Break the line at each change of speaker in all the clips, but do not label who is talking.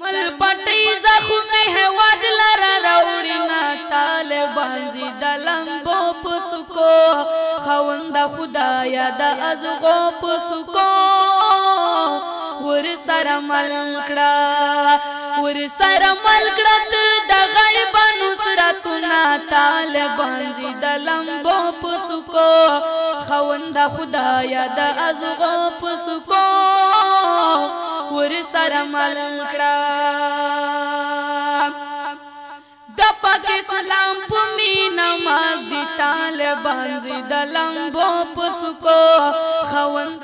مل پټي زخمي هواد لرا راوړینا طالبان زید لمبو پسکو خوند خدایا د ازغو پسکو ور سره ملکړه د غیب نصرتنا طالبان زید لمبو پسکو خوند خدایا د ازغو پسکو ور سره ملکړه د پاک اسلام په مینا نماز دی طالبان زید لمبو پسکو خوند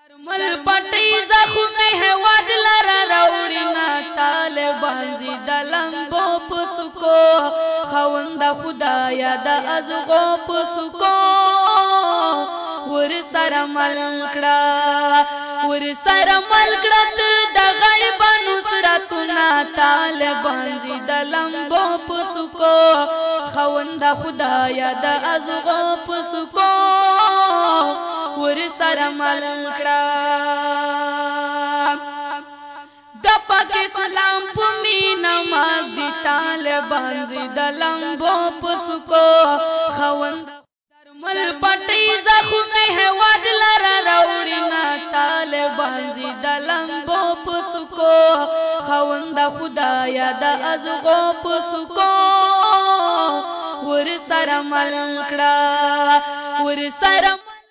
درمل پټي زخمي هواد لرا راوړینا طالبان زید لمبو پسکو خوند خدایا د ازغو پسکو ور سره ملکړه د غیب نصرتنا طالبان زید لمبو پسکو خوند خدایا د ازغو پسکو ور سره ملکړه د پاک اسلام په مینا نماز دی طالبان زید لمبو پسکو خوند درمل پټي زخمي هواد لرا راوړینا طالبان زید لمبو پسکو خوند خدایا د ازغو پسکو ور سره ملکړه